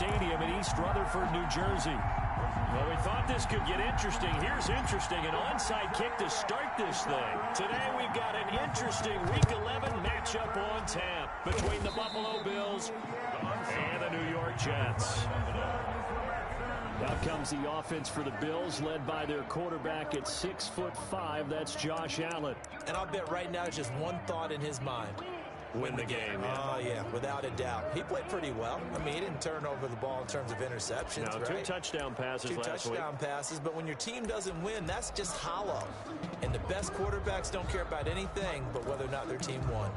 Stadium in East Rutherford, New Jersey. Well, we thought this could get interesting. Here's interesting. An onside kick to start this thing. Today we've got an interesting Week 11 matchup on tap between the Buffalo Bills and the New York Jets. Out comes the offense for the Bills, led by their quarterback at 6'5". That's Josh Allen. And I'll bet right now it's just one thought in his mind. Win the game. Oh, yeah, without a doubt. He played pretty well. I mean, he didn't turn over the ball in terms of interceptions, no, right? 2 touchdown passes last week. 2 touchdown passes, but when your team doesn't win, that's just hollow. And the best quarterbacks don't care about anything but whether or not their team won.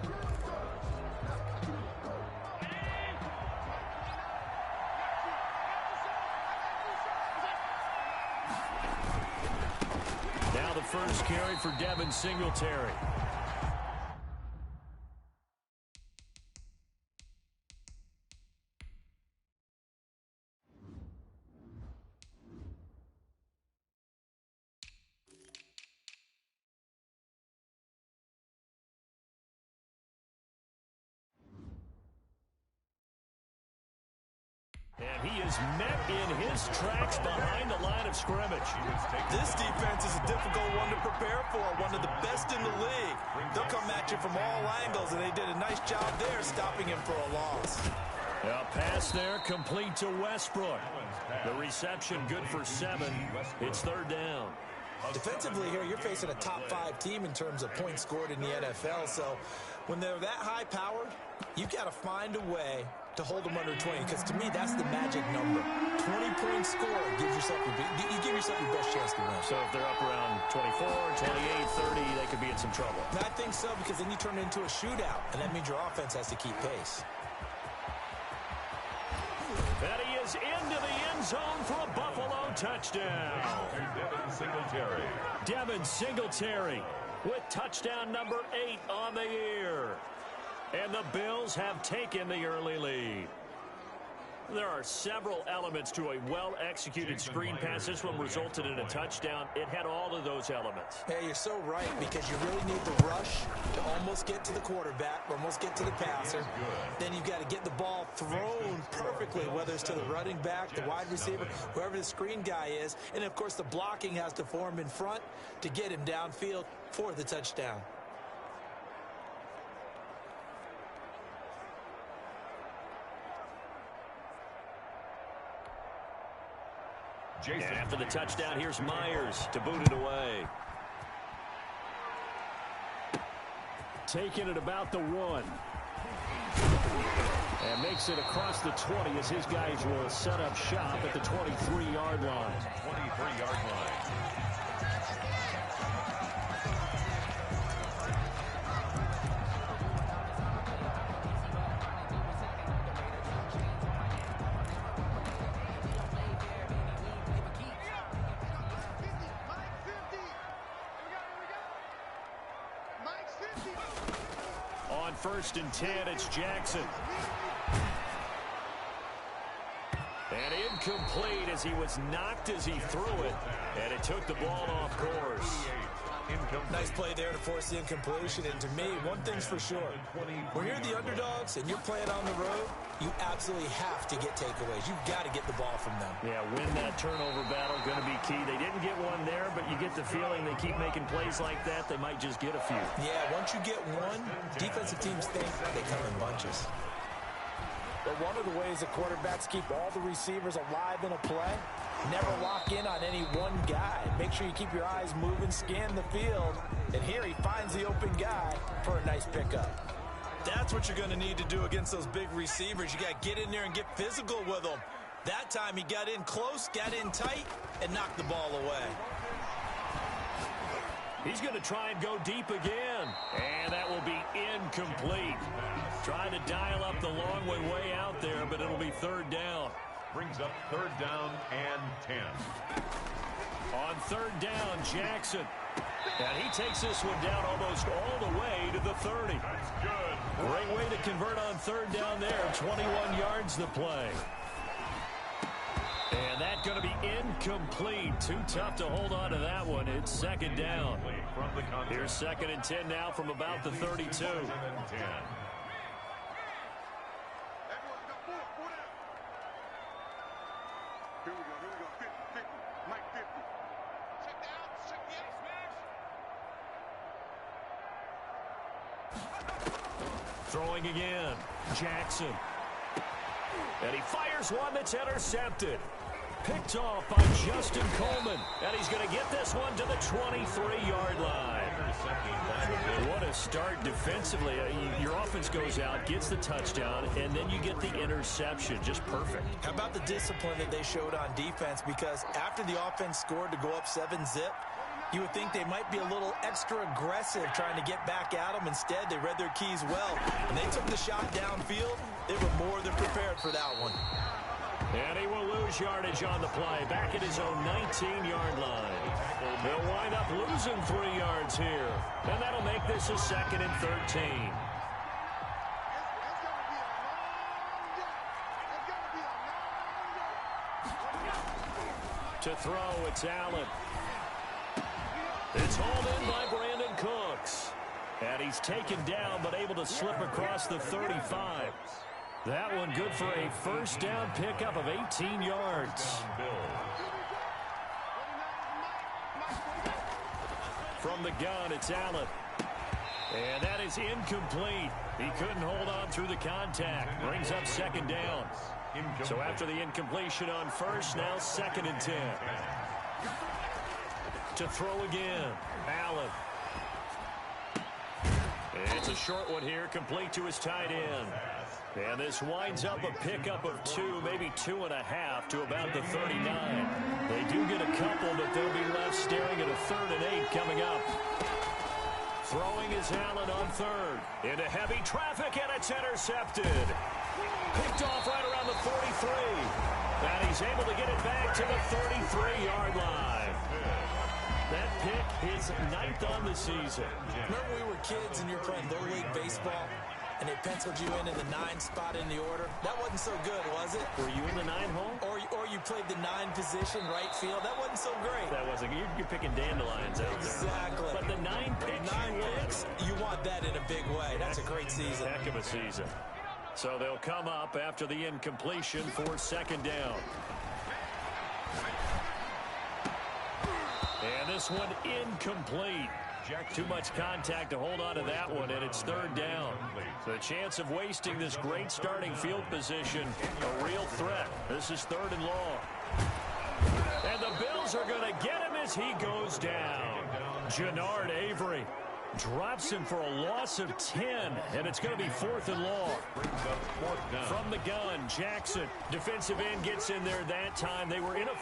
Now the first carry for Devin Singletary. And he is met in his tracks behind the line of scrimmage. This defense is a difficult one to prepare for, one of the best in the league. They'll come at you from all angles, and they did a nice job there stopping him for a loss. A pass there complete to Westbrook. The reception good for 7. It's 3rd down. Defensively here, you're facing a top 5 team in terms of points scored in the NFL, so when they're that high powered, you got to find a way to hold them under 20, because to me, that's the magic number. 20-point score gives yourself you give yourself your best chance to win. So if they're up around 24, 28, 30, they could be in some trouble. And I think so, because then you turn it into a shootout, and that means your offense has to keep pace. And he is into the end zone for a Buffalo touchdown. Devin Singletary. Devin Singletary with touchdown number 8 on the year. And the Bills have taken the early lead. There are several elements to a well-executed screen pass. This one resulted in a touchdown. It had all of those elements. Hey, you're so right, because you really need the rush to almost get to the quarterback, almost get to the passer. Then you've got to get the ball thrown perfectly, whether it's to the running back, the wide receiver, whoever the screen guy is. And, of course, the blocking has to form in front to get him downfield for the touchdown. After the touchdown, here's Myers to boot it away. Taking it about the 1. And makes it across the 20 as his guys will set up shop at the 23-yard line. 23-yard line. On 1st and 10, it's Jackson. And incomplete as he was knocked as he threw it. And it took the ball off course. Nice play there to force the incompletion. And to me, one thing's for sure. When you're the underdogs and you're playing on the road, you absolutely have to get takeaways. You've got to get the ball from them. Yeah, win that turnover battle, going to be key. They didn't get one there, but you get the feeling they keep making plays like that, they might just get a few. Yeah, once you get one, defensive teams think they come in bunches. But one of the ways that quarterbacks keep all the receivers alive in a play, never lock in on any one guy. Make sure you keep your eyes moving, scan the field, and here he finds the open guy for a nice pickup. That's what you're going to need to do against those big receivers. You got to get in there and get physical with them. That time he got in close, got in tight, and knocked the ball away. He's going to try and go deep again. And that will be incomplete. Trying to dial up the long way out there, but it'll be 3rd down. Brings up 3rd down and 10. On 3rd down, Jackson. And he takes this one down almost all the way to the 30. That's good. Great way to convert on 3rd down there. 21 yards to play. And that's going to be incomplete. Too tough to hold on to that one. It's 2nd down. Here's 2nd and 10 now from about the 32. Here we go. 50, 50. Mike 50. Check down. Check the Throwing again. Jackson. And he fires one that's intercepted. Picked off by Justin Coleman. And he's going to get this one to the 23-yard line. What a start defensively. Your offense goes out, gets the touchdown, and then you get the interception. Just perfect. How about the discipline that they showed on defense? Because after the offense scored to go up 7-zip, you would think they might be a little extra aggressive trying to get back at them. Instead, they read their keys well, and they took the shot downfield. They were more than prepared for that one. And he will lose yardage on the play, back at his own 19-yard line. They'll wind up losing 3 yards here, and that'll make this a 2nd and 13. To throw, it's Allen. It's hauled in by Brandon Cooks. And he's taken down, but able to slip across the 35. That one good for a first down pickup of 18 yards. From the gun, it's Allen. And that is incomplete. He couldn't hold on through the contact. Brings up 2nd down. So after the incompletion on first, now 2nd and 10. To throw again, Allen. It's a short one here, complete to his tight end. And this winds up a pickup of 2, maybe 2.5 to about the 39. They do get a couple, but they'll be left staring at a 3rd and 8 coming up. Throwing is Allen on 3rd. Into heavy traffic, and it's intercepted. Picked off right around the 43. And he's able to get it back to the 33-yard line. That pick is 9th on the season. Remember we were kids and you were playing Little League Baseball, and they penciled you in the 9 spot in the order? That wasn't so good, was it? Were you in the 9 hole? Or you played the 9 position, right field? That wasn't so great. That wasn't. You're picking dandelions out there. Exactly. But the 9 picks, 9 picks, you want that in a big way. That's a great season. Heck of a season. So they'll come up after the incompletion for 2nd down. And this one incomplete. Too much contact to hold on to that one, and it's 3rd down. The chance of wasting this great starting field position, a real threat. This is 3rd and long. And the Bills are going to get him as he goes down. Jannard Avery drops him for a loss of 10, and it's going to be 4th and long. From the gun, Jackson. Defensive end gets in there that time. They were in a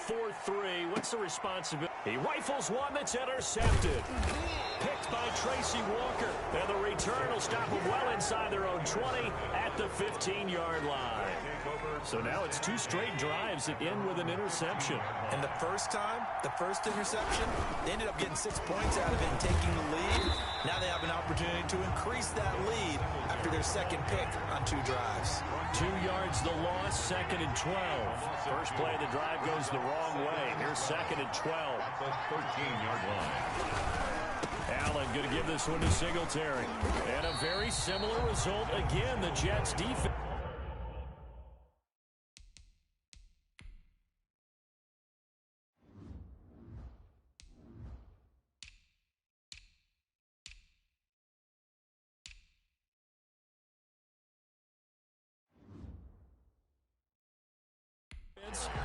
4-3. What's the responsibility? He rifles one that's intercepted. Picked by Tracy Walker. And the return will stop them well inside their own 20 at the 15-yard line. So now it's 2 straight drives that end with an interception. And the first time, the first interception, they ended up getting 6 points out of it and taking the lead. Now they have an opportunity to increase that lead after their 2nd pick on 2 drives. 2 yards the loss, 2nd and 12. First play of the drive goes the wrong way. Here's 2nd and 12. 13-yard line. Allen going to give this one to Singletary. And a very similar result again. The Jets defense.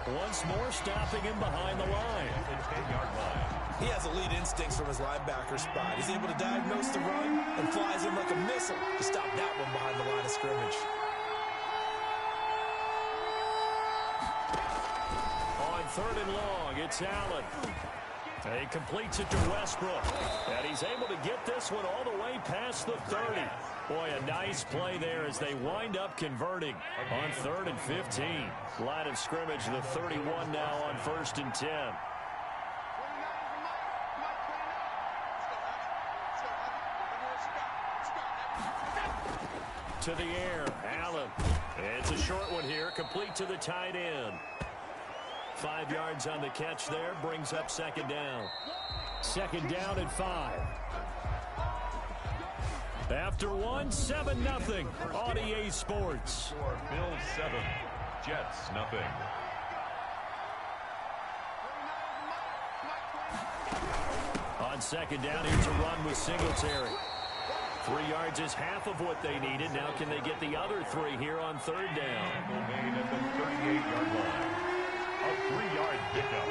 Once more stopping him behind the line. He has elite instincts from his linebacker spot. He's able to diagnose the run and flies in like a missile to stop that one behind the line of scrimmage. On 3rd and long, it's Allen. And he completes it to Westbrook. And he's able to get this one all the way past the 30. Boy, a nice play there as they wind up converting on 3rd and 15. Line of scrimmage, the 31 now on 1st and 10. To the air, Allen. It's a short one here, complete to the tight end. 5 yards on the catch there, brings up 2nd down. 2nd down and 5. After 1, 7-0 on EA Sports. Bills 7, Jets 0. On second down, here's a run with Singletary. 3 yards is half of what they needed. Now can they get the other 3 here on third down? Made at the 38-yard line. A 3-yard pickup.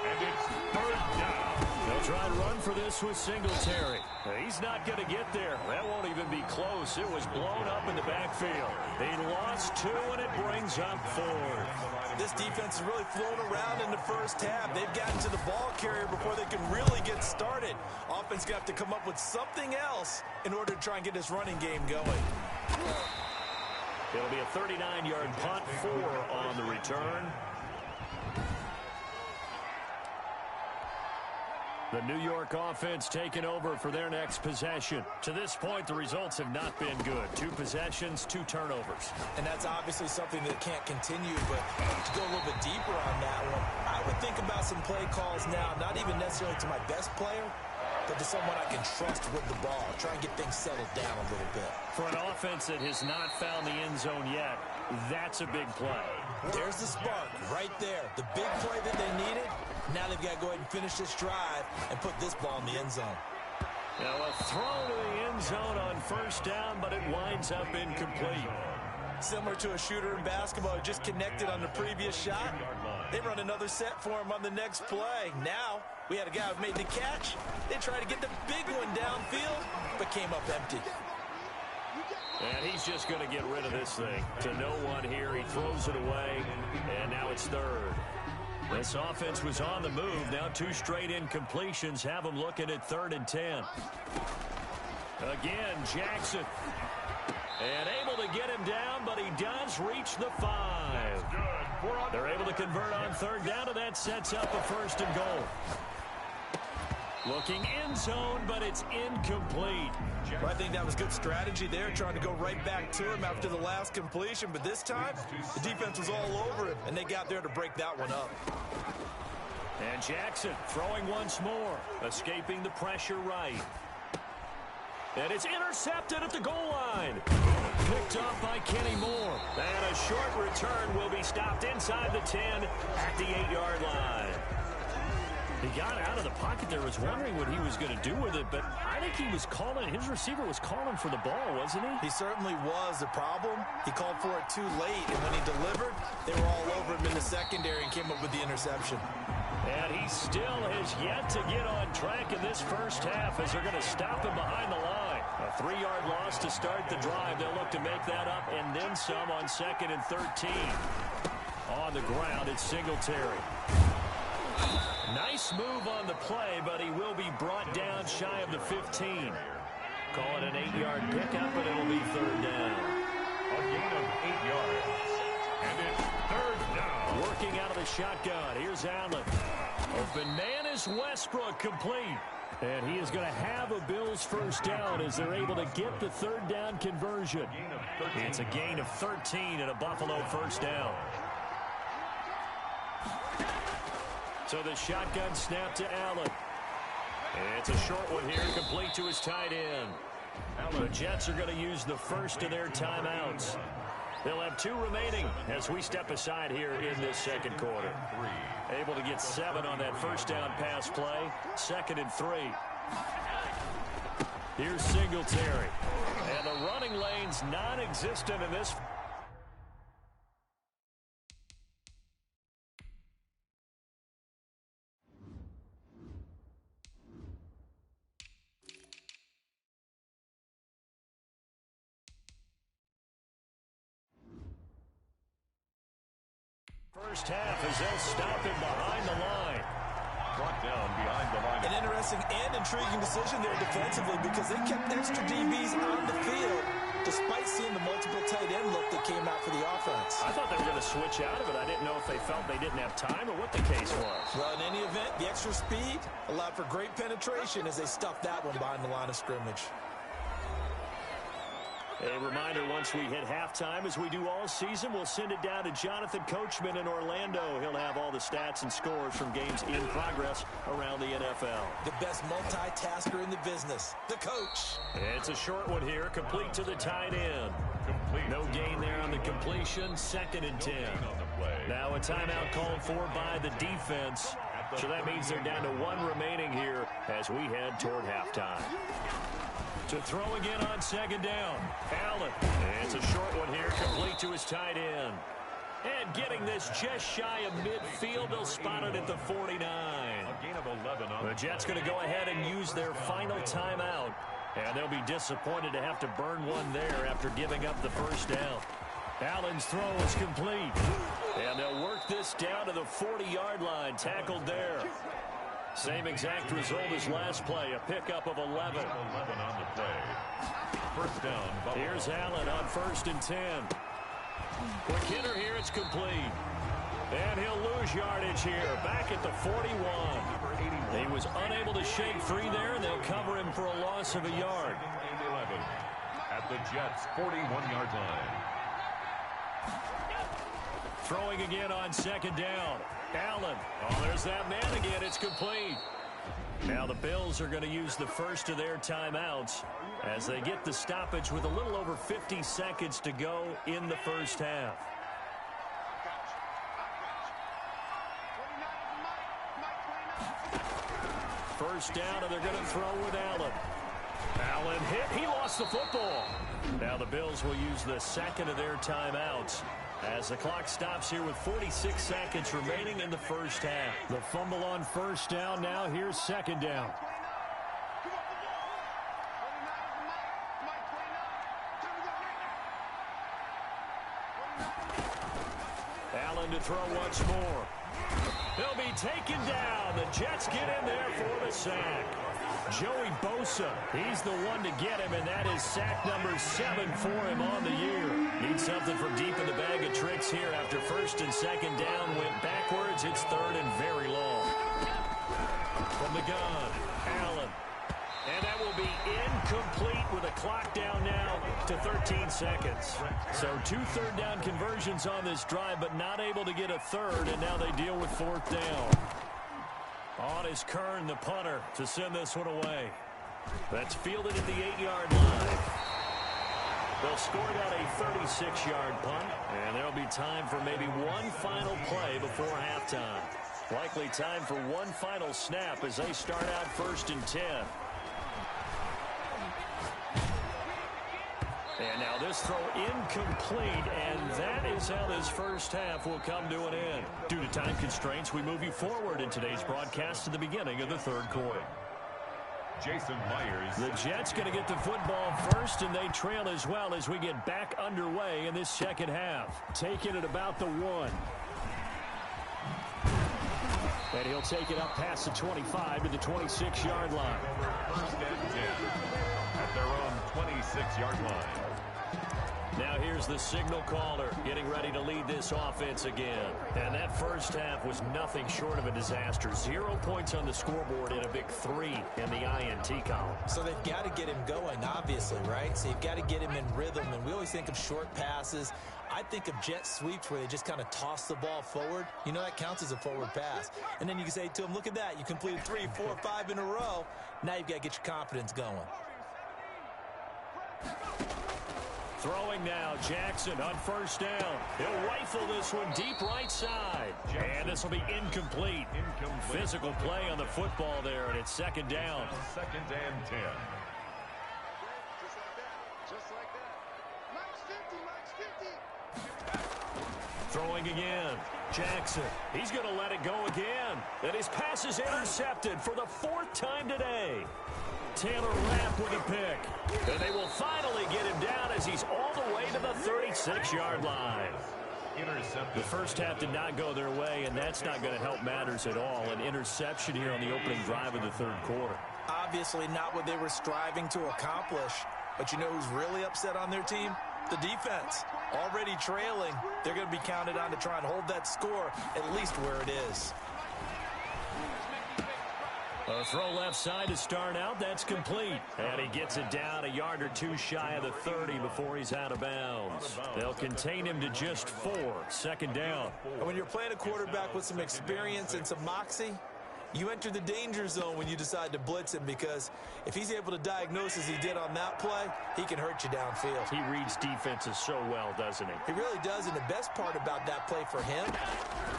And it's third down. They'll try and run for this with Singletary. He's not going to get there. That won't even be close. It was blown up in the backfield. He lost 2, and it brings up 4. This defense is really flown around in the first half. They've gotten to the ball carrier before they can really get started. Offense got to come up with something else in order to try and get this running game going. It'll be a 39-yard punt, 4 on the return. The New York offense taking over for their next possession. To this point, the results have not been good. 2 possessions, 2 turnovers. And that's obviously something that can't continue, but to go a little bit deeper on that one, I would think about some play calls now, not even necessarily to my best player, but to someone I can trust with the ball. Try and get things settled down a little bit. For an offense that has not found the end zone yet, that's a big play. There's the spark right there. The big play that they needed. Now they've got to go ahead and finish this drive and put this ball in the end zone. Now a throw to the end zone on first down, but it winds up incomplete. Similar to a shooter in basketball who just connected on the previous shot. They run another set for him on the next play. Now we had a guy who made the catch. They tried to get the big one downfield, but came up empty. And he's just going to get rid of this thing. To no one here. He throws it away, and now it's third. This offense was on the move. Now 2 straight incompletions have them looking at 3rd and 10. Again, Jackson. And able to get him down, but he does reach the 5. They're able to convert on 3rd down, and that sets up a 1st and goal. Looking end zone, but it's incomplete. Well, I think that was good strategy there, trying to go right back to him after the last completion. But this time, the defense was all over it, and they got there to break that one up. And Jackson throwing once more, escaping the pressure right. And it's intercepted at the goal line. Picked up by Kenny Moore. And a short return will be stopped inside the 10 at the 8-yard line. He got out of the pocket there, was wondering what he was going to do with it, but I think he was calling, his receiver was calling for the ball, wasn't he? He certainly was. The problem, he called for it too late, and when he delivered, they were all over him in the secondary and came up with the interception. And he still has yet to get on track in this first half as they're going to stop him behind the line. A 3-yard loss to start the drive. They'll look to make that up and then some on 2nd and 13. On the ground, it's Singletary. Nice move on the play, but he will be brought down shy of the 15. Call it an 8-yard pickup, but it'll be 3rd down. A gain of 8 yards. And it's 3rd down. Working out of the shotgun. Here's Allen. Open man is Westbrook, complete. And he is going to have a Bills 1st down as they're able to get the 3rd down conversion. It's a gain of 13 and a Buffalo 1st down. So the shotgun snap to Allen. And it's a short one here, complete to his tight end. The Jets are going to use the first of their timeouts. They'll have 2 remaining as we step aside here in this 2nd quarter. Able to get 7 on that 1st down pass play. 2nd and 3. Here's Singletary. And the running lane's non-existent in this. First half as they'll stop him behind the line. Brought down behind the line. An interesting and intriguing decision there defensively because they kept extra DBs on the field despite seeing the multiple tight end look that came out for the offense. I thought they were going to switch out of it. I didn't know if they felt they didn't have time or what the case was. Well, in any event, the extra speed allowed for great penetration as they stuffed that one behind the line of scrimmage. A reminder, once we hit halftime, as we do all season, we'll send it down to Jonathan Coachman in Orlando. He'll have all the stats and scores from games in progress around the NFL. The best multitasker in the business, the coach. It's a short one here, complete to the tight end. No gain there on the completion, 2nd and 10. Now a timeout called for by the defense So that means they're down to 1 remaining here as we head toward halftime. To throw again on second down. Allen. And it's a short one here, complete to his tight end. And getting this just shy of midfield, they'll spot it at the 49. A gain of 11 on The Jets going to go ahead and use their final timeout. And they'll be disappointed to have to burn one there after giving up the first down. Allen's throw is complete. And they'll work this down to the 40-yard line, tackled there. Same exact result as last play, a pickup of 11. 11 on the play. First down, Buffalo. Here's Allen on 1st and 10. Quick hitter here, it's complete. And he'll lose yardage here, back at the 41. He was unable to shake free there, and they'll cover him for a loss of a yard. 11 at the Jets' 41-yard line. Throwing again on second down. Allen. Oh, there's that man again. It's complete. Now the Bills are going to use the first of their timeouts as they get the stoppage with a little over 50 seconds to go in the first half. First down, and they're going to throw with Allen. Allen hit. He lost the football. Now the Bills will use the second of their timeouts as the clock stops here with 46 seconds remaining in the first half. The fumble on first down. Now here's second down. Allen to throw once more. He'll be taken down. The Jets get in there for the sack. Joey Bosa, he's the one to get him, and that is sack number 7 for him on the year. Needs something from deep in the bag of tricks here after first and second down went backwards. It's third and very long. From the gun, Allen. And that will be incomplete with a clock down now to 13 seconds. So 2 third-down conversions on this drive, but not able to get a third, and now they deal with 4th down. On is Kern, the punter, to send this one away. That's fielded at the 8-yard line. They'll score out a 36-yard punt, and there'll be time for maybe one final play before halftime. Likely time for one final snap as they start out 1st and 10. And now this throw incomplete, and that is how this first half will come to an end. Due to time constraints, we move you forward in today's broadcast to the beginning of the third quarter. Jason Myers. The Jets going to get the football first, and they trail as well as we get back underway in this second half. Taking it about the 1. And he'll take it up past the 25 to the 26-yard line. First and 10 at their own 26-yard line. Now here's the signal caller getting ready to lead this offense again. And that first half was nothing short of a disaster. 0 points on the scoreboard and a big 3 in the INT column. So they've got to get him going, obviously, right? So you've got to get him in rhythm. And we always think of short passes. I think of jet sweeps where they just kind of toss the ball forward. You know, that counts as a forward pass. And then you can say to him, look at that. You completed 3, 4, 5 in a row. Now you've got to get your confidence going. Throwing now, Jackson on first down. He'll rifle this one deep right side. And this will be incomplete. Physical play on the football there, and it's second down. Second and 10. Just like that. Max 50, Max 50. Throwing again. Jackson, he's going to let it go again. And his pass is intercepted for the 4th time today. Taylor Rapp with a pick. And they will finally get him down as he's all the way to the 36-yard line. Intercepted. The first half did not go their way, and that's not going to help matters at all. An interception here on the opening drive of the third quarter. Obviously not what they were striving to accomplish. But you know who's really upset on their team? The defense. Already trailing. They're going to be counted on to try and hold that score at least where it is. A throw left side to start out. That's complete. And he gets it down a yard or 2 shy of the 30 before he's out of bounds. They'll contain him to just 4. Second down. And when you're playing a quarterback with some experience and some moxie, you enter the danger zone when you decide to blitz him, because if he's able to diagnose as he did on that play, he can hurt you downfield. He reads defenses so well, doesn't he? He really does, and the best part about that play for him,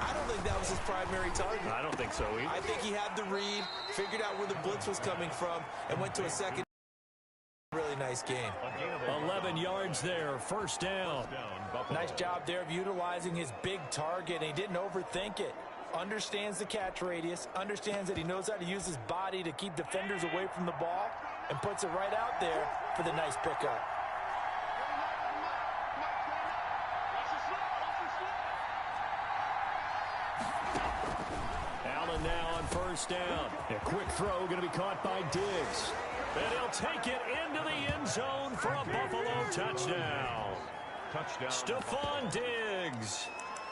I don't think that was his primary target. I don't think so either. I think he had the read, figured out where the blitz was coming from, and went to a second. Really nice game. 11 yards there, first down. Nice job there of utilizing his big target. He didn't overthink it. Understands the catch radius, understands that he knows how to use his body to keep defenders away from the ball, and puts it right out there for the nice pickup. Allen now on first down. A quick throw going to be caught by Diggs. And he'll take it into the end zone for a Buffalo touchdown. Stephon Diggs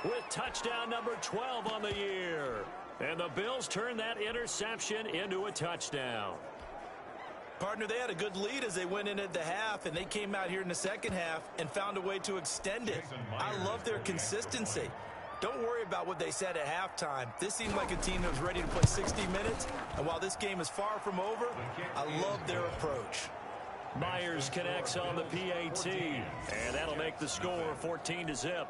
with touchdown number 12 on the year. And the Bills turn that interception into a touchdown. Partner, they had a good lead as they went in at the half, and they came out here in the second half and found a way to extend it. I love their consistency. Don't worry about what they said at halftime. This seemed like a team that was ready to play 60 minutes, and while this game is far from over, I love their approach. Myers connects on the PAT, and that'll make the score 14-0.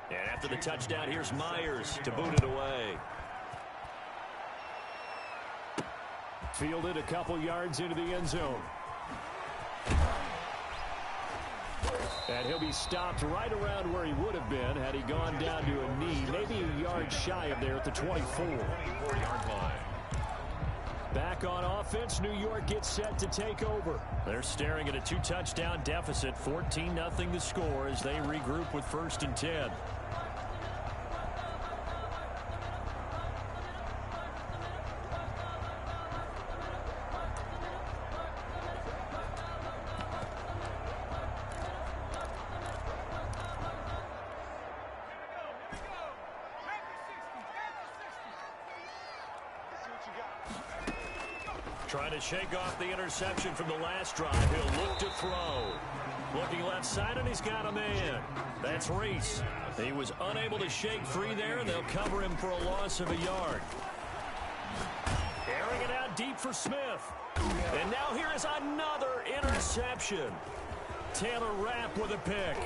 And after the touchdown, here's Myers to boot it away. Fielded a couple yards into the end zone. And he'll be stopped right around where he would have been had he gone down to a knee, maybe a yard shy of there at the 24-yard line. Back on offense, New York gets set to take over. They're staring at a 2-touchdown deficit, 14-0 the score as they regroup with 1st and 10. Trying to shake off the interception from the last drive. He'll look to throw. Looking left side, and he's got a man. That's Reese. He was unable to shake free there, and they'll cover him for a loss of a yard. Airing it out deep for Smith. And now here is another interception. Taylor Rapp with a pick.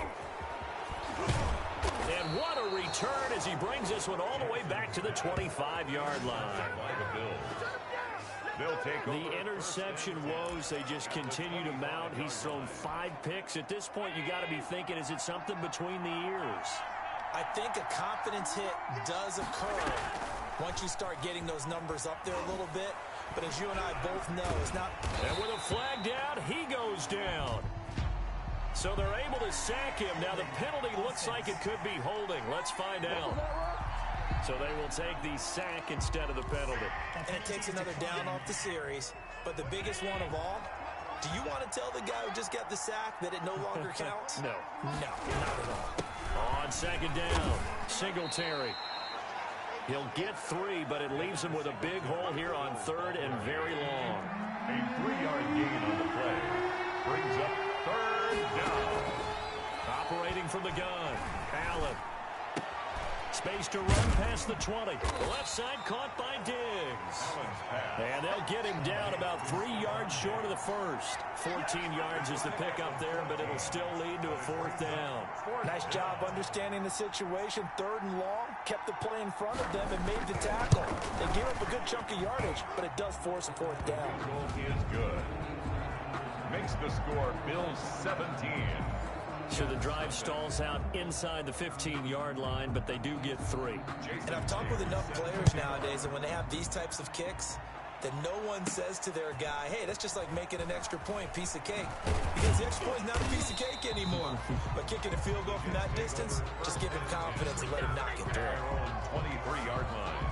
And what a return as he brings this one all the way back to the 25-yard line. The interception woes, they just continue to mount. He's thrown 5 picks. At this point, you got to be thinking, is it something between the ears? I think a confidence hit does occur once you start getting those numbers up there a little bit. But as you and I both know, it's not. And with a flag down, he goes down. So they're able to sack him. Now the penalty looks like it could be holding. Let's find out. So they will take the sack instead of the penalty. And it takes another down off the series. But the biggest one of all, do you want to tell the guy who just got the sack that it no longer counts? No. No, not at all. On 2nd down, Singletary. He'll get 3, but it leaves him with a big hole here on 3rd and very long. A 3-yard gain on the play brings up 3rd down. Operating from the gun, Allen. Space to run past the 20. The left side caught by Diggs. And they'll get him down about 3 yards short of the first. 14 yards is the pickup there, but it'll still lead to a 4th down. Nice job understanding the situation. 3rd and long, kept the play in front of them and made the tackle. They gave up a good chunk of yardage, but it does force a 4th down. Goal is good. Makes the score Bills 17. So the drive stalls out inside the 15-yard line, but they do get 3. And I've talked with enough players nowadays that when they have these types of kicks, that no one says to their guy, hey, that's just like making an extra point, piece of cake. Because the extra point is not a piece of cake anymore. But kicking a field goal from that distance, just give him confidence and let him knock it through. 23-yard line.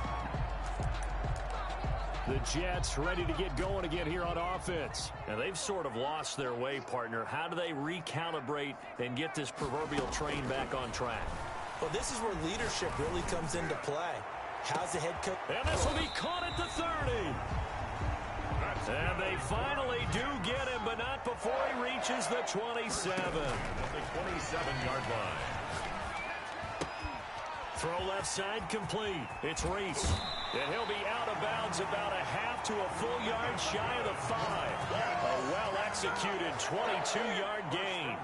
The Jets ready to get going again here on offense. Now, they've sort of lost their way, partner. How do they recalibrate and get this proverbial train back on track? Well, this is where leadership really comes into play. How's the head coach? And this will be caught at the 30. And they finally do get him, but not before he reaches the 27. The 27-yard line. Throw left side complete. It's Reese. And he'll be out of bounds about a half to a full yard shy of the 5. A well-executed 22-yard gain.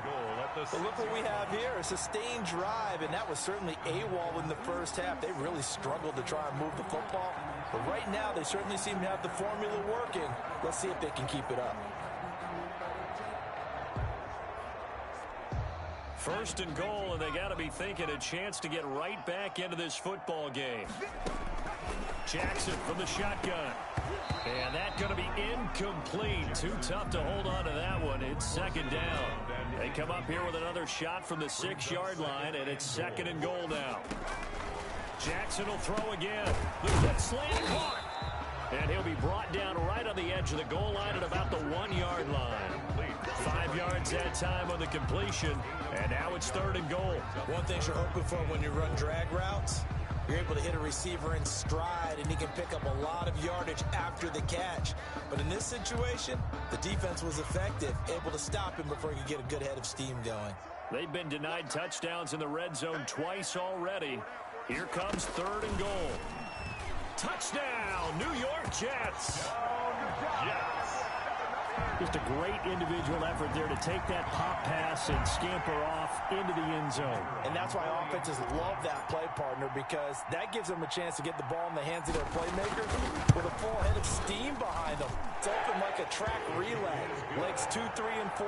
But look what we have here, a sustained drive, and that was certainly AWOL in the first half. They really struggled to try and move the football. But right now, they certainly seem to have the formula working. Let's see if they can keep it up. First and goal, and they got to be thinking a chance to get right back into this football game. Jackson from the shotgun. And that's going to be incomplete. Too tough to hold on to that one. It's second down. They come up here with another shot from the 6-yard line, and it's second and goal now. Jackson will throw again. Look at that slant caught. And he'll be brought down right on the edge of the goal line at about the 1-yard line. 5 yards that time on the completion, and now it's third and goal. One thing you're hoping for when you run drag routes, you're able to hit a receiver in stride, and he can pick up a lot of yardage after the catch. But in this situation, the defense was effective, able to stop him before he could get a good head of steam going. They've been denied touchdowns in the red zone twice already. Here comes third and goal. Touchdown, New York Jets. Just a great individual effort there to take that pop pass and scamper off into the end zone. And that's why offenses love that play, partner, because that gives them a chance to get the ball in the hands of their playmakers with a full head of steam behind them. It's open like a track relay. Legs 2, 3, and 4.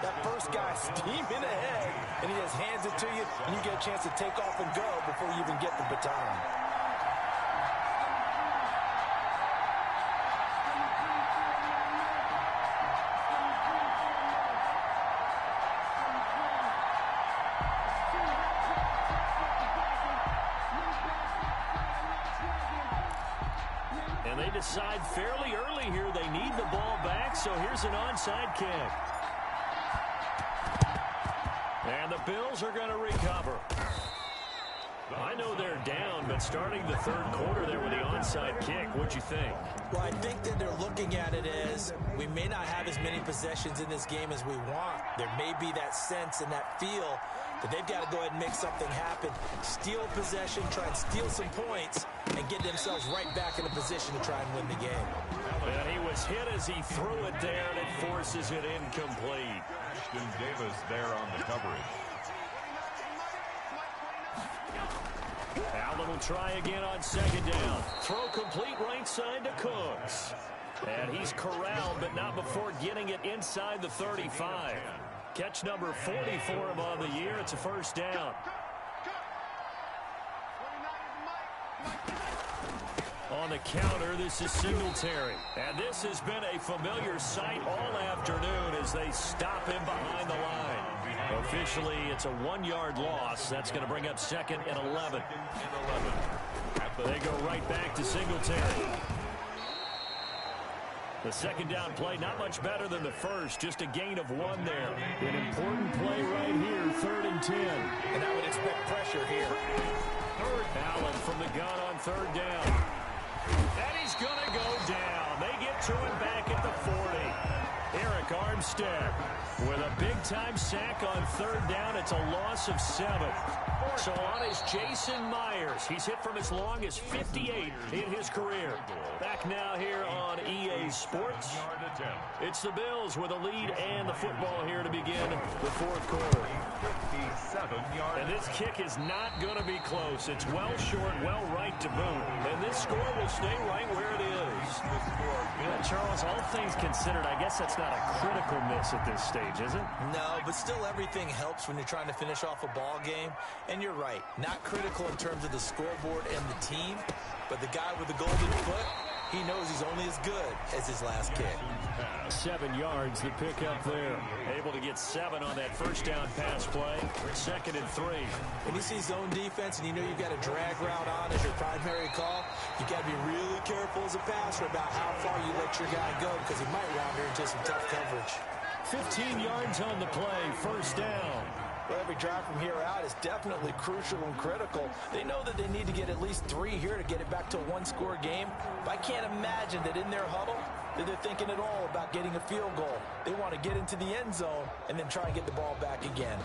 That first guy steaming ahead, and he just hands it to you, and you get a chance to take off and go before you even get the baton. And they decide fairly early here they need the ball back, so here's an onside kick. And the Bills are going to recover. I know they're down, but starting the third quarter there with the onside kick, what'd you think? Well, I think that they're looking at it as we may not have as many possessions in this game as we want. There may be that sense and that feel that they've got to go ahead and make something happen. Steal possession, try and steal some points, and get themselves right back in a position to try and win the game. And he was hit as he threw it there, and it forces it incomplete. Ashton Davis there on the coverage. Allen will try again on second down. Throw complete right side to Cooks. And he's corralled, but not before getting it inside the 35. Catch number 40 for him on the year. It's a first down. On the counter, this is Singletary. And this has been a familiar sight all afternoon as they stop him behind the line. Officially, it's a 1-yard loss. That's going to bring up second and 11. They go right back to Singletary. The second down play, not much better than the first, just a gain of 1 there. An important play right here, 3rd and 10. And I would expect pressure here. Allen from the gun on third down. And he's going to go down. They get to him back at the 40. Eric Armstead with a big-time sack on third down. It's a loss of 7. So on is Jason Myers. He's hit from as long as 58 in his career. Back now here on EA Sports. It's the Bills with a lead and the football here to begin the fourth quarter. And this kick is not going to be close. It's well short, well right to boot. And this score will stay right where it is. Charles, all things considered, I guess that's not a critical miss at this stage, is it? No, but still everything helps when you're trying to finish off a ball game. And you're right, not critical in terms of the scoreboard and the team, but the guy with the golden foot, he knows he's only as good as his last kick. 7 yards, the pickup there. Able to get 7 on that first down pass play. 2nd and 3. When you see zone defense and you know you've got a drag route on as your primary call, you got to be really careful as a passer about how far you let your guy go because he might wander into some tough coverage. 15 yards on the play, first down. Well, every drive from here out is definitely crucial and critical. They know that they need to get at least 3 here to get it back to a one-score game. But I can't imagine that in their huddle that they're thinking at all about getting a field goal. They want to get into the end zone and then try and get the ball back again.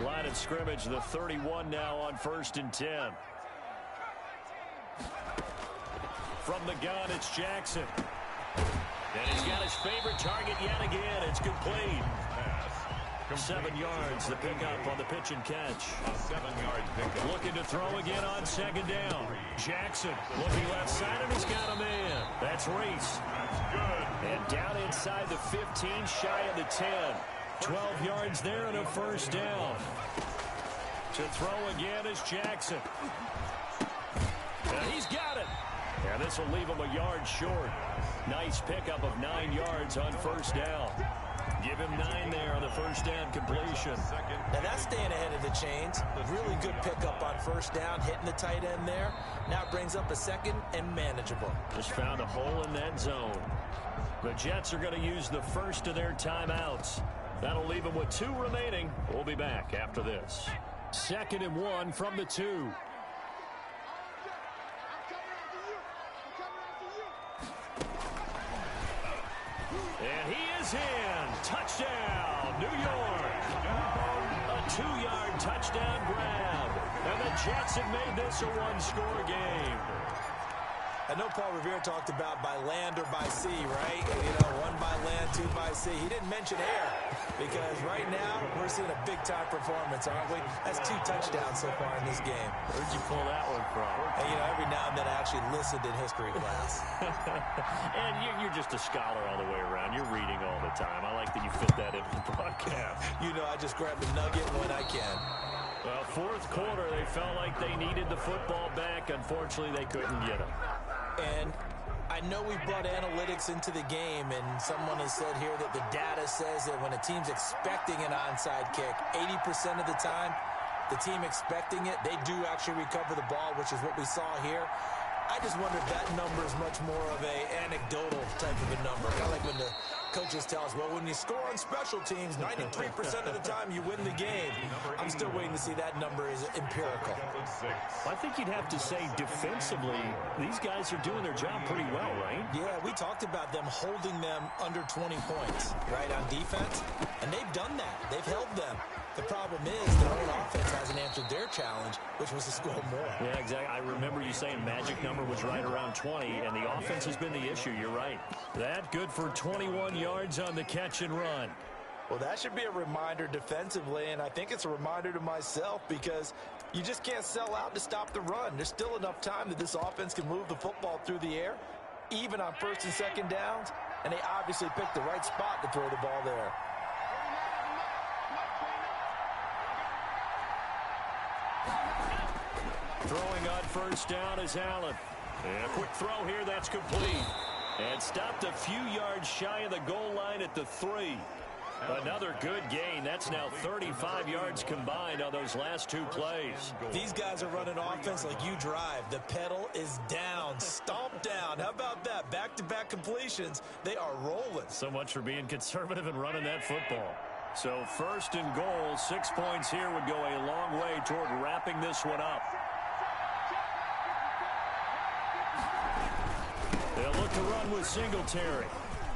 Line of scrimmage, the 31 now on 1st and 10. From the gun, it's Jackson. And he's got his favorite target yet again. It's complete. 7 yards, the pickup on the pitch and catch. A 7-yard pickup. Looking to throw again on 2nd down. Jackson looking left side, and he's got a man. That's Reese. That's good. And down inside the 15, shy of the 10. 12 yards there and a 1st down. To throw again is Jackson. And he's got it. And this will leave him a yard short. Nice pickup of 9 yards on 1st down. Give him 9 there on the 1st down completion. Now that's staying ahead of the chains. Really good pickup on 1st down, hitting the tight end there. Now it brings up a 2nd and manageable. Just found a hole in that zone. The Jets are going to use the first of their timeouts. That'll leave them with 2 remaining. We'll be back after this. 2nd and 1 from the 2. And he is in. Touchdown, New York. A 2-yard touchdown grab. And the Jets have made this a 1-score game. I know Paul Revere talked about by land or by sea, right? You know, 1 by land, 2 by sea. He didn't mention air because right now we're seeing a big-time performance, aren't we? That's 2 touchdowns so far in this game. Where'd you pull that one from? And, you know, every now and then I actually listened in history class. And you're just a scholar all the way around. You're reading all the time. I like that you fit that into the broadcast. You know, I just grab the nugget when I can. Well, 4th quarter, they felt like they needed the football back. Unfortunately, they couldn't get it. And I know we brought analytics into the game, and someone has said here that the data says that when a team's expecting an onside kick, 80% of the time, the team expecting it, they do actually recover the ball, which is what we saw here. I just wonder if that number is much more of a anecdotal type of a number. Kind of like when the coaches tell us, well, when you score on special teams, 93% of the time you win the game. I'm still waiting to see that number is empirical. I think you'd have to say defensively, these guys are doing their job pretty well, right? Yeah, we talked about them holding them under 20 points, right, on defense. And they've done that. They've held them. The problem is their own offense hasn't answered their challenge, which was to score more. Yeah, exactly. I remember you saying magic number was right around 20, and the offense has been the issue. You're right. That good for 21 yards on the catch and run. Well, that should be a reminder defensively, and I think it's a reminder to myself because you just can't sell out to stop the run. There's still enough time that this offense can move the football through the air, even on 1st and 2nd downs, and they obviously picked the right spot to throw the ball there. Throwing on 1st down is Allen. And a quick throw here, that's complete. And stopped a few yards shy of the goal line at the 3. Another good gain. That's now 35 yards combined on those last 2 plays. These guys are running offense like you drive. The pedal is down, stomp down. How about that? Back-to-back completions. They are rolling. So much for being conservative and running that football. So 1st and goal, 6 points here would go a long way toward wrapping this one up. They'll look to run with Singletary.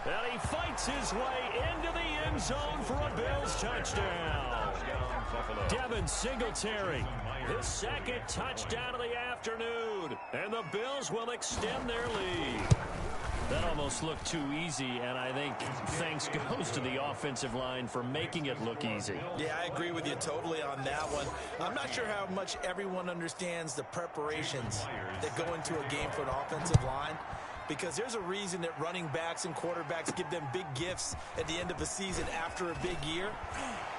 And he fights his way into the end zone for a Bills touchdown. Devin Singletary, his 2nd touchdown of the afternoon. And the Bills will extend their lead. That almost looked too easy, and I think thanks goes to the offensive line for making it look easy. Yeah, I agree with you totally on that one. I'm not sure how much everyone understands the preparations that go into a game for an offensive line, because there's a reason that running backs and quarterbacks give them big gifts at the end of a season after a big year.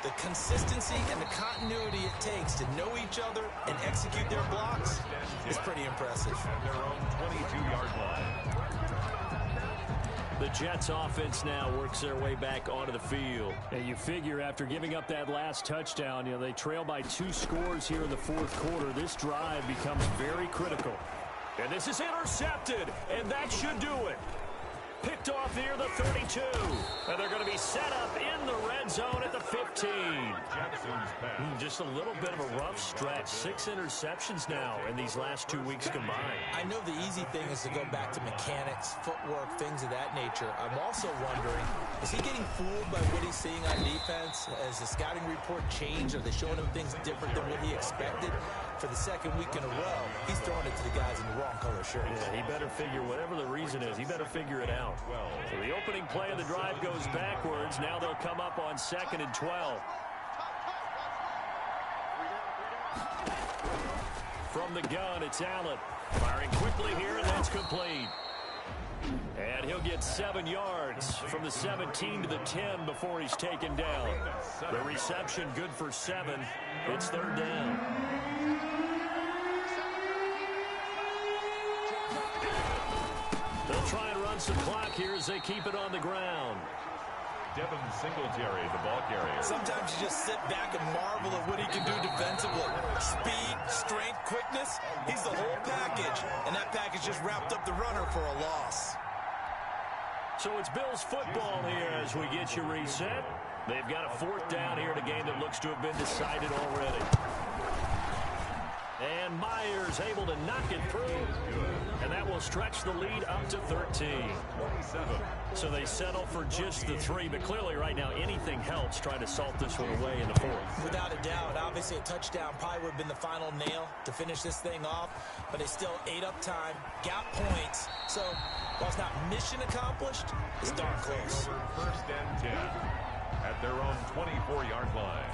The consistency and the continuity it takes to know each other and execute their blocks is pretty impressive. Their own 22-yard line. The Jets offense now works their way back onto the field. And you figure after giving up that last touchdown, they trail by 2 scores here in the 4th quarter. This drive becomes very critical. And this is intercepted, and that should do it. picked off near the 32. And they're going to be set up in the red zone at the 15. Just a little bit of a rough stretch. 6 interceptions now in these last 2 weeks combined. I know the easy thing is to go back to mechanics, footwork, things of that nature. I'm also wondering, is he getting fooled by what he's seeing on defense? Has the scouting report changed? Are they showing him things different than what he expected? For the second week in a row, he's throwing it to the guys in the wrong color shirts. Yeah, he better figure, whatever the reason is, he better figure it out. So the opening play of the drive goes backwards. Now they'll come up on 2nd and 12. From the gun, it's Allen. Firing quickly here, and that's complete. And he'll get 7 yards from the 17 to the 10 before he's taken down. The reception good for 7. It's 3rd down. They'll try and run some clock here as they keep it on the ground. Devin Singletary, the ball carrier. Sometimes you just sit back and marvel at what he can do defensively. Speed, strength, quickness. He's the whole package. And that package just wrapped up the runner for a loss. So it's Bills football here as we get you reset. They've got a 4th down here in a game that looks to have been decided already. And Myers able to knock it through. And that will stretch the lead up to 13. So they settle for just the 3. But clearly right now anything helps trying to salt this one away in the 4th. Without a doubt, obviously a touchdown probably would have been the final nail to finish this thing off. But they still ate up time, got points. So while it's not mission accomplished, it's darn close. 1st and 10 at their own 24-yard line.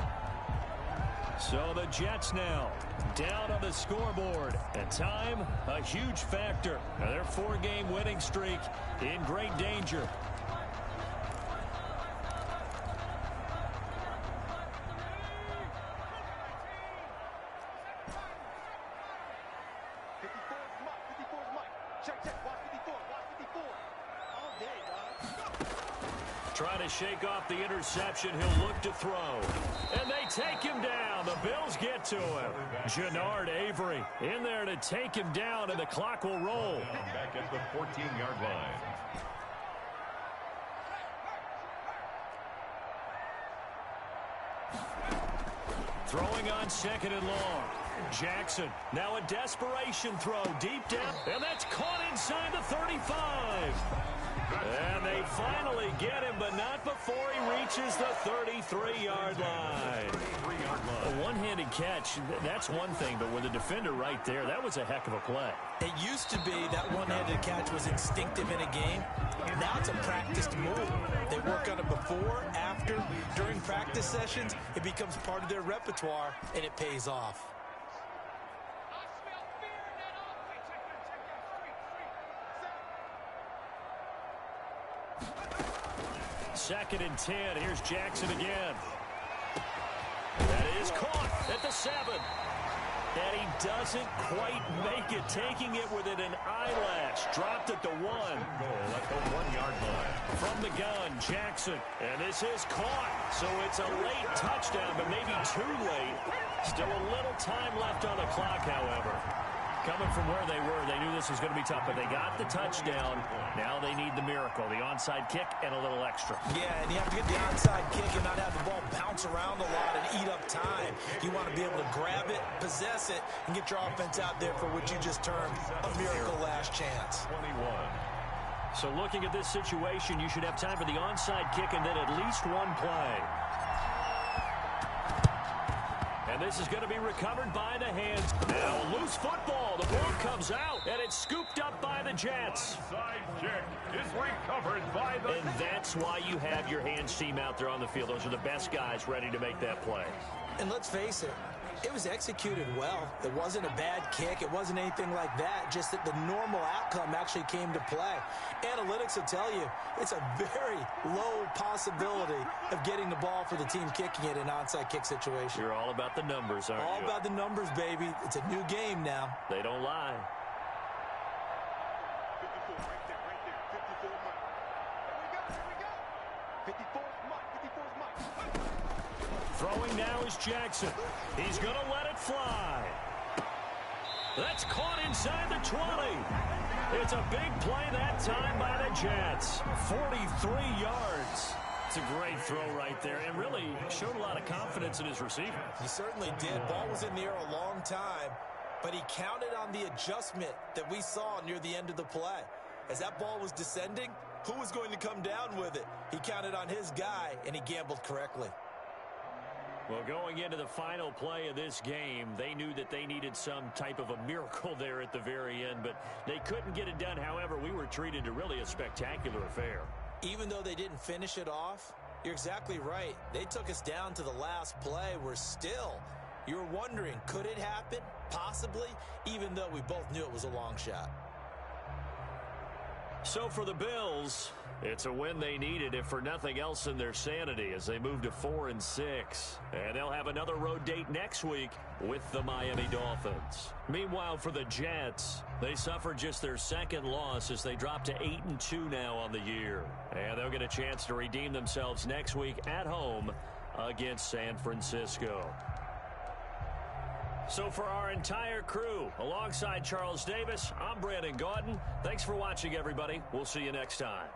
So the Jets now down on the scoreboard. And time, a huge factor. Now their 4-game winning streak in great danger. Trying to shake off the interception. He'll look to throw. And they take him down. The Bills get to him. Jannard Avery in there to take him down, and the clock will roll. Back at the 14-yard line. Throwing on 2nd and long. Jackson, now a desperation throw deep down, and that's caught inside the 35. And they finally get him, but not before he reaches the 33-yard line. A one-handed catch, that's one thing, but with a defender right there, that was a heck of a play. It used to be that one-handed catch was instinctive in a game. Now it's a practiced move. They work on it before, after, during practice sessions. It becomes part of their repertoire, and it pays off. 2nd and 10. Here's Jackson again. That is caught at the 7. And he doesn't quite make it, taking it within an eyelash. Dropped at the 1. Goal at the 1-yard line. From the gun, Jackson. And this is caught. So it's a late touchdown, but maybe too late. Still a little time left on the clock, however. Coming from where they were, they knew this was going to be tough, but they got the touchdown. Now they need the miracle, the onside kick and a little extra. Yeah, and you have to get the onside kick and not have the ball bounce around a lot and eat up time. You want to be able to grab it, possess it, and get your offense out there for what you just termed a miracle last chance. 21. So looking at this situation, you should have time for the onside kick and then at least one play. And this is going to be recovered by the hands. Now loose football. The ball comes out, and it's scooped up by the Jets. Side kick is recovered by the... And that's why you have your hands team out there on the field. Those are the best guys ready to make that play. And let's face it, it was executed well. It wasn't a bad kick. It wasn't anything like that. Just that the normal outcome actually came to play. Analytics will tell you it's a very low possibility of getting the ball for the team kicking it in an onside kick situation. You're all about the numbers, aren't you? All about the numbers, baby. It's a new game now. They don't lie. 54 right there. 54 Mike. Here we go. 54 Mike. Throwing now is Jackson. He's going to let it fly. That's caught inside the 20. It's a big play that time by the Jets. 43 yards. It's a great throw right there, and really showed a lot of confidence in his receiver. He certainly did. Ball was in the air a long time, but he counted on the adjustment that we saw near the end of the play. As that ball was descending, who was going to come down with it? He counted on his guy, and he gambled correctly. Well, going into the final play of this game, they knew that they needed some type of a miracle there at the very end, but they couldn't get it done. However, we were treated to really a spectacular affair. Even though they didn't finish it off, you're exactly right. They took us down to the last play. You're wondering, could it happen? Possibly, even though we both knew it was a long shot. So for the Bills, it's a win they needed, if for nothing else in their sanity, as they move to 4-6. And they'll have another road date next week with the Miami Dolphins. Meanwhile, for the Jets, they suffered just their second loss as they drop to 8-2 now on the year. And they'll get a chance to redeem themselves next week at home against San Francisco. So for our entire crew, alongside Charles Davis, I'm Brandon Gaudin. Thanks for watching, everybody. We'll see you next time.